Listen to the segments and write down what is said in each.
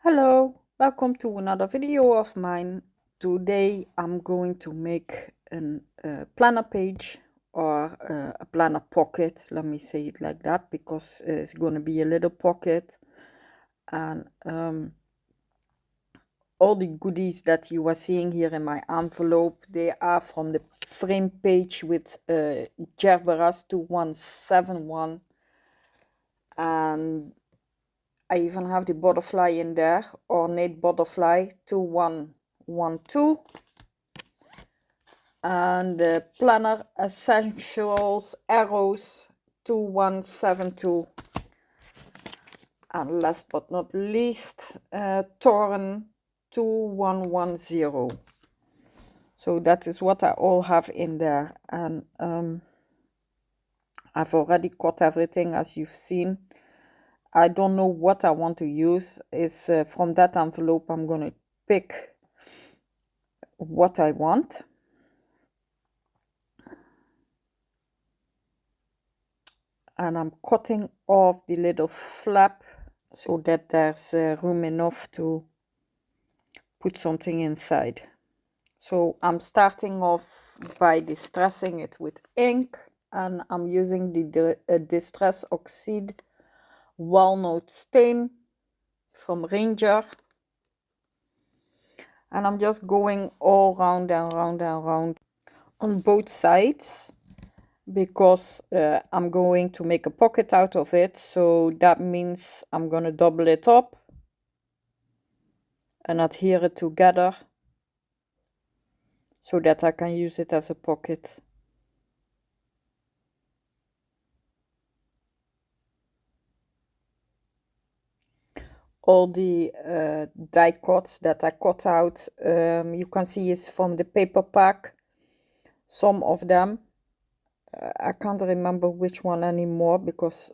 Hello, welcome to another video of mine. Today I'm going to make a planner page or a planner pocket. Let me say it like that because it's going to be a little pocket, and all the goodies that you are seeing here in my envelope, they are from the frame page with Gerberas 2171, and I even have the butterfly in there, ornate butterfly 2112, and the planner essentials arrows 2172, and last but not least Torn 2110. So that is what I all have in there, and I've already cut everything as you've seen. I don't know what I want to use. Is from that envelope I'm going to pick what I want. And I'm cutting off the little flap so that there's room enough to put something inside. So I'm starting off by distressing it with ink, and I'm using the Distress Oxide Walnut Stain from Ranger, and I'm just going all round and round and round on both sides because I'm going to make a pocket out of it, so that means I'm going to double it up and adhere it together so that I can use it as a pocket. All the die cuts that I cut out, you can see it's from the Paperpack. Some of them, I can't remember which one anymore because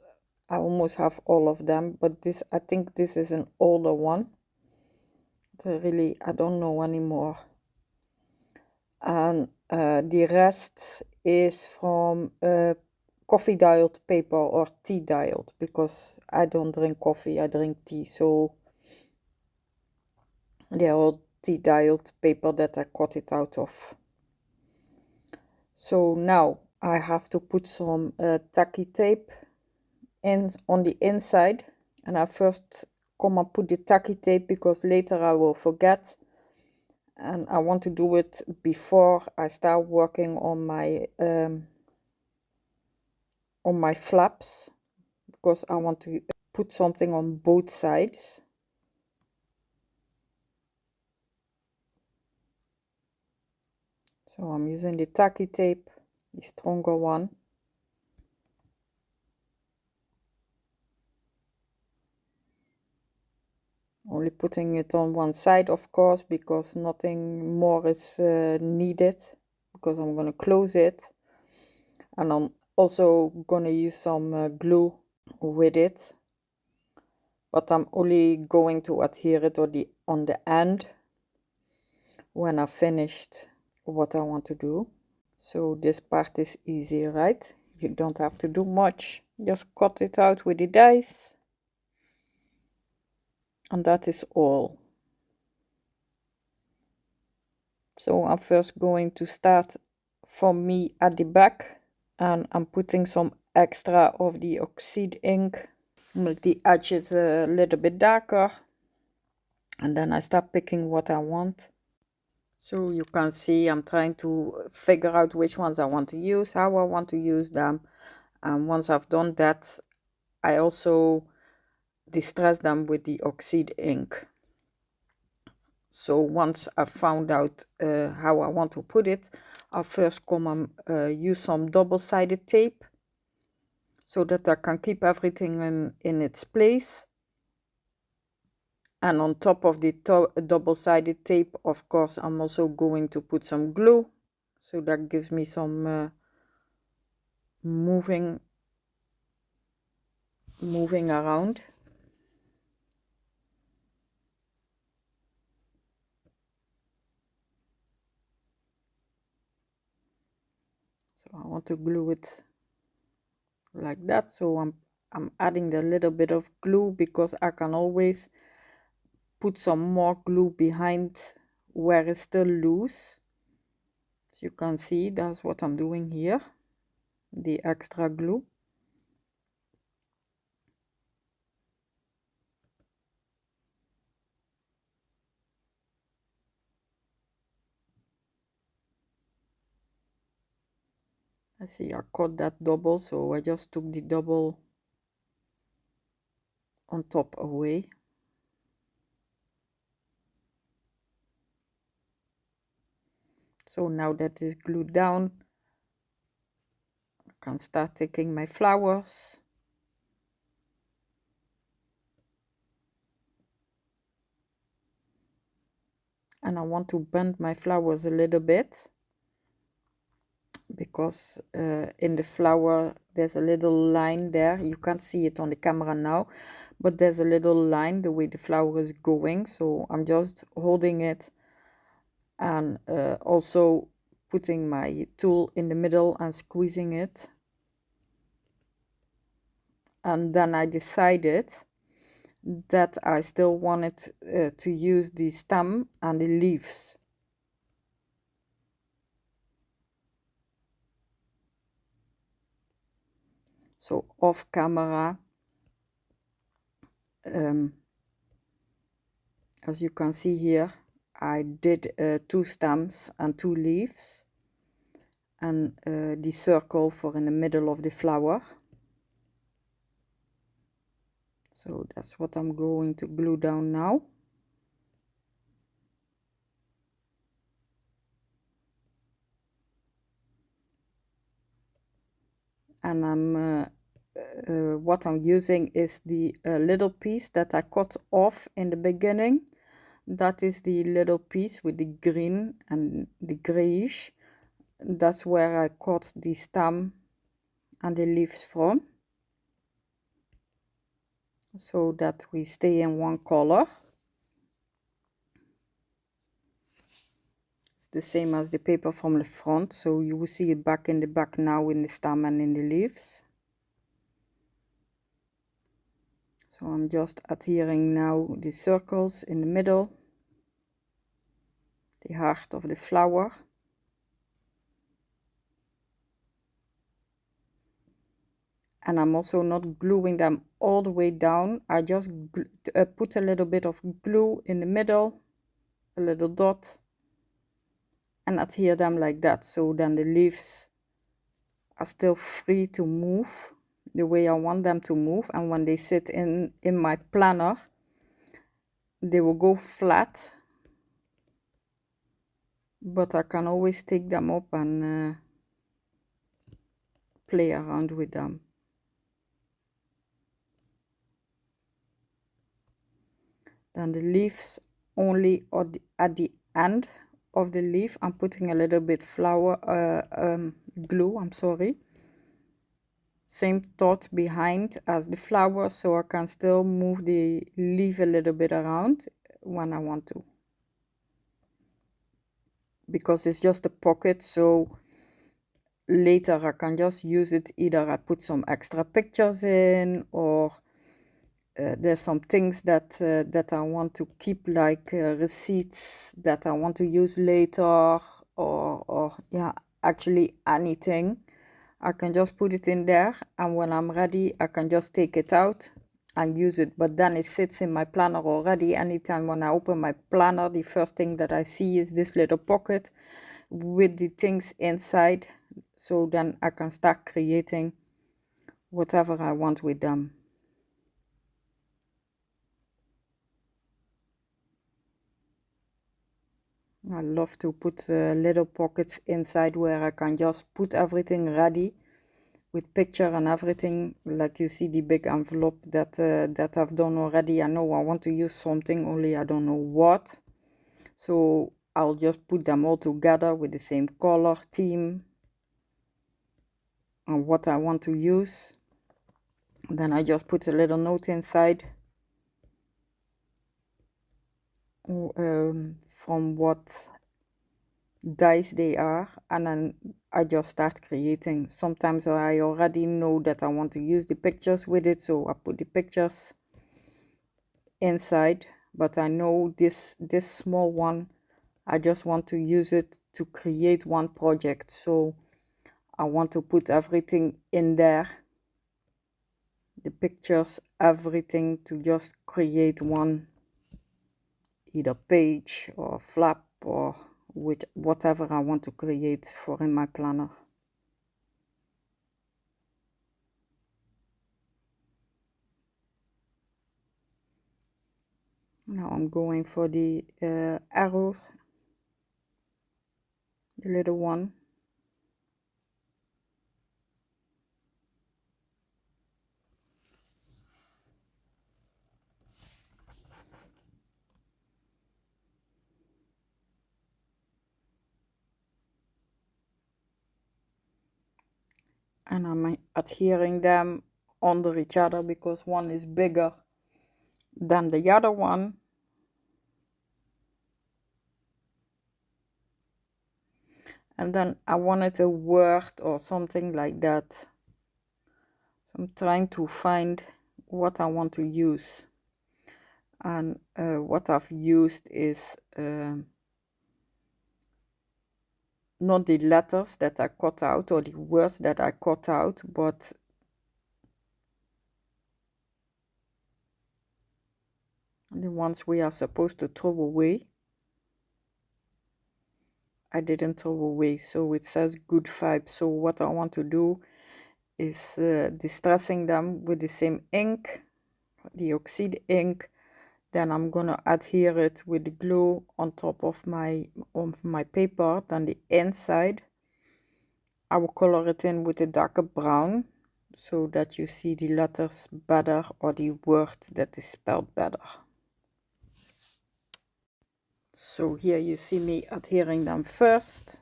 I almost have all of them, but this, I think this is an older one. Really, I don't know anymore. And the rest is from coffee dyed paper or tea dyed, because I don't drink coffee, I drink tea, so they're all tea dyed paper that I cut it out of. So now I have to put some tacky tape in on the inside, and I first come and put the tacky tape because later I will forget, and I want to do it before I start working on my flaps, because I want to put something on both sides. So I'm using the tacky tape, the stronger one. Only putting it on one side, of course, because nothing more is needed, because I'm going to close it. And I'm also going to use some glue with it, but I'm only going to adhere it on the end when I've finished what I want to do. So this part is easy, right? You don't have to do much, just cut it out with the dice, and that is all. So I'm first going to start for me at the back, and I'm putting some extra of the oxide ink, make the edges a little bit darker, and then I start picking what I want. So you can see I'm trying to figure out which ones I want to use, how I want to use them, and once I've done that, I also distress them with the oxide ink. So once I've found out how I want to put it, I'll first come and use some double-sided tape so that I can keep everything in its place. And on top of the double-sided tape, of course, I'm also going to put some glue, so that gives me some moving around. So I want to glue it like that. So I'm adding a little bit of glue because I can always put some more glue behind where it's still loose. As you can see, that's what I'm doing here, the extra glue. I see I cut that double, so I just took the double on top away. So now that is glued down, I can start taking my flowers. And I want to bend my flowers a little bit, because in the flower there's a little line there. You can't see it on the camera now, but there's a little line the way the flower is going. So I'm just holding it and also putting my tool in the middle and squeezing it. And then I decided that I still wanted to use the stem and the leaves. So off camera, as you can see here, I did 2 stems and 2 leaves, and the circle for in the middle of the flower. So that's what I'm going to glue down now. And what I'm using is the little piece that I cut off in the beginning. That is the little piece with the green and the grayish. That's where I cut the stem and the leaves from, so that we stay in one color. It's the same as the paper from the front, so you will see it back in the back now in the stem and in the leaves. So I'm just adhering now the circles in the middle, the heart of the flower. And I'm also not gluing them all the way down. I just put a little bit of glue in the middle, a little dot, and adhere them like that. So then the leaves are still free to move the way I want them to move. And when they sit in my planner, they will go flat. But I can always take them up and play around with them. Then the leaves only at the end of the leaf, I'm putting a little bit glue, I'm sorry. Same thought behind as the flower, so I can still move the leaf a little bit around when I want to. Because it's just a pocket, so later I can just use it. Either I put some extra pictures in, or there's some things that I want to keep, like receipts that I want to use later, or yeah, actually anything. I can just put it in there, and when I'm ready I can just take it out and use it. But then it sits in my planner already. Anytime when I open my planner, the first thing that I see is this little pocket with the things inside. So then I can start creating whatever I want with them. I love to put little pockets inside where I can just put everything ready with picture and everything. Like you see the big envelope that I've done already. I know I want to use something, only I don't know what. So I'll just put them all together with the same color theme and what I want to use. Then I just put a little note inside from what dies they are, and then I just start creating. Sometimes I already know that I want to use the pictures with it, so I put the pictures inside but I know this small one, I just want to use it to create one project. So I want to put everything in there, the pictures, everything, to just create one, either page or flap or with whatever I want to create for in my planner. Now I'm going for the arrow, the little one. And I'm adhering them under each other because one is bigger than the other one. And then I wanted a word or something like that. I'm trying to find what I want to use. And what I've used is not the letters that I cut out or the words that I cut out, but the ones we are supposed to throw away. I didn't throw away, so it says good vibes. So what I want to do is distressing them with the same ink, the oxide ink. Then I'm gonna adhere it with the glue on top of my paper. Then the inside, I will color it in with a darker brown so that you see the letters better or the word that is spelled better. So here you see me adhering them first.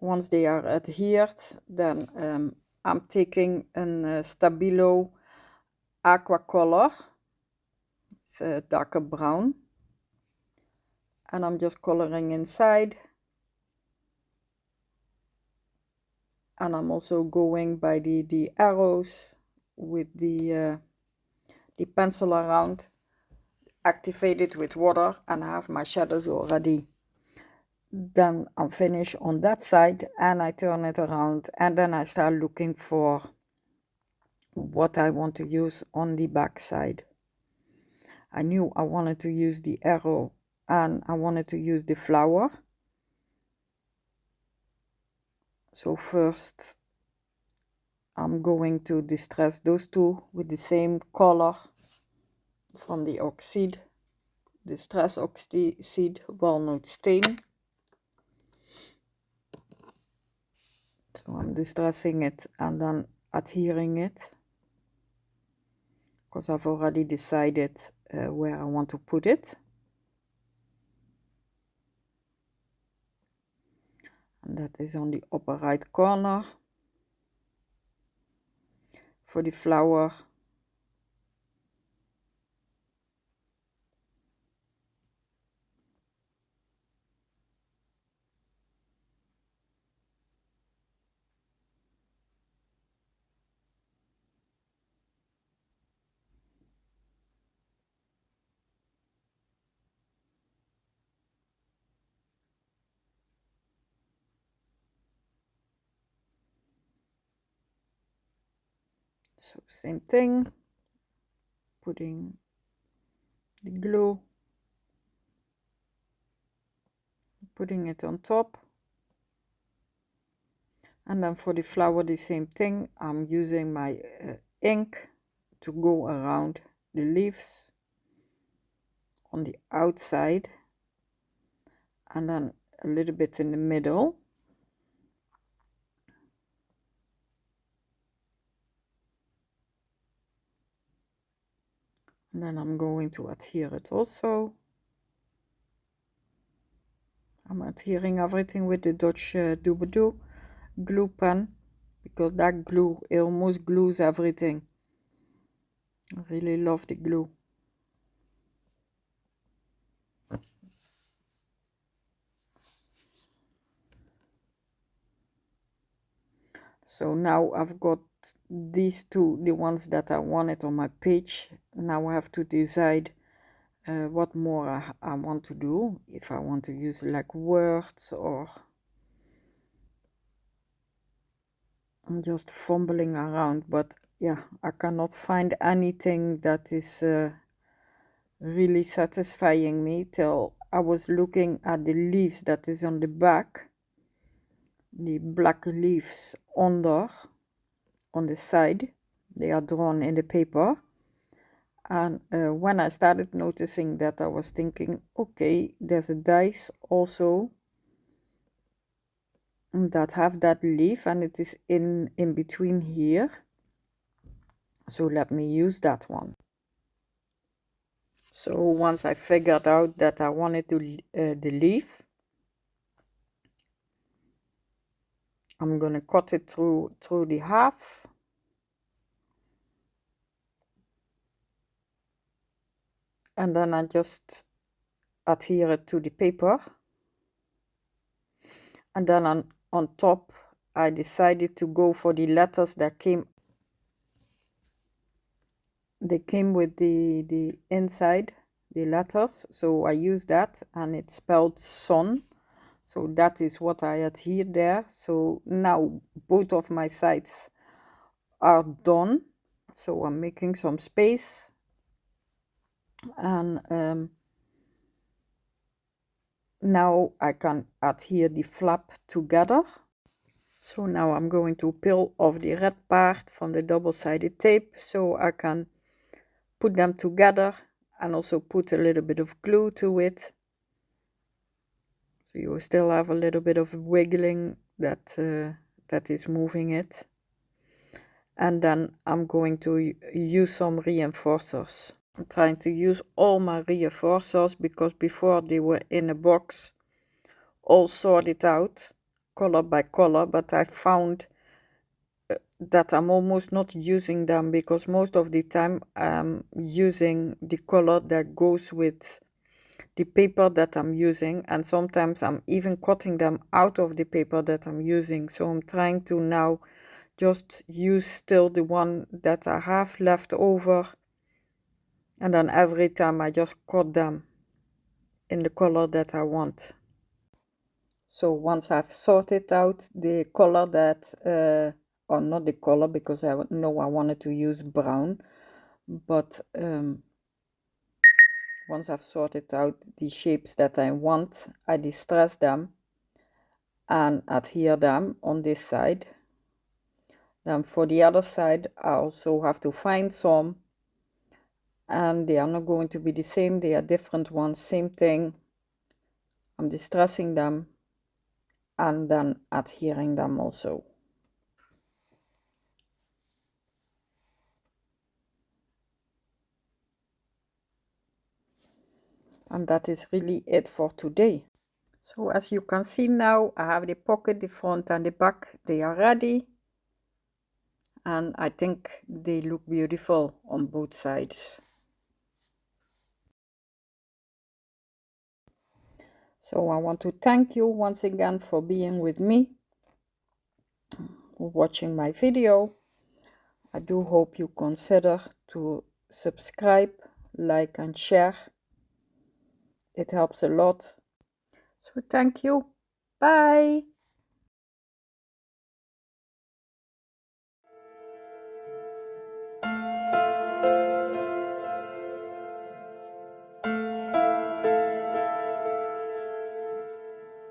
Once they are adhered, then I'm taking a Stabilo aqua color. It's a darker brown. And I'm just coloring inside. And I'm also going by the arrows with the pencil around, activated with water, and I have my shadows already. Then I'm finished on that side and I turn it around, and then I start looking for what I want to use on the back side. I knew I wanted to use the arrow and I wanted to use the flower. So first I'm going to distress those two with the same color from the oxide, distress oxide walnut stain. So I'm distressing it and then adhering it, because I've already decided where I want to put it. And that is on the upper right corner. For the flower, so same thing, putting the glue, putting it on top. And then for the flower, the same thing. I'm using my ink to go around the leaves on the outside and then a little bit in the middle. And then I'm going to adhere it also. I'm adhering everything with the Dutch Doobadoo glue pen, because that glue, it almost glues everything. I really love the glue. So now I've got these two, the ones that I wanted on my page. Now I have to decide what more I want to do, if I want to use like words, or I'm just fumbling around. But yeah, I cannot find anything that is really satisfying me till I was looking at the leaves that is on the back, the black leaves under on the side. They are drawn in the paper. And when I started noticing that, I was thinking, okay, there's a dice also that have that leaf, and it is in between here. So let me use that one. So once I figured out that I wanted to the leaf, I'm gonna cut it through the half. And then I just adhere it to the paper. And then on top, I decided to go for the letters that came. They came with the inside, the letters. So I used that, and it spelled sun. So that is what I adhere there. So now both of my sides are done. So I'm making some space, and now I can adhere the flap together. So now I'm going to peel off the red part from the double-sided tape so I can put them together, and also put a little bit of glue to it. So you will still have a little bit of wiggling that is moving it. And then I'm going to use some reinforcers. I'm trying to use all my reinforcers because before they were in a box, all sorted out, color by color, but I found that I'm almost not using them because most of the time I'm using the color that goes with the paper that I'm using, and sometimes I'm even cutting them out of the paper that I'm using. So I'm trying to now just use still the one that I have left over, and then every time I just cut them in the color that I want. So once I've sorted out the color that or not the color, because I know I wanted to use brown, but once I've sorted out the shapes that I want, I distress them and adhere them on this side. Then for the other side, I also have to find some, and they are not going to be the same, they are different ones, same thing. I'm distressing them and then adhering them also. And that is really it for today. So as you can see now, I have the pocket, the front and the back. They are ready. And I think they look beautiful on both sides. So I want to thank you once again for being with me, watching my video. I do hope you consider to subscribe, like and share. It helps a lot. So thank you. Bye.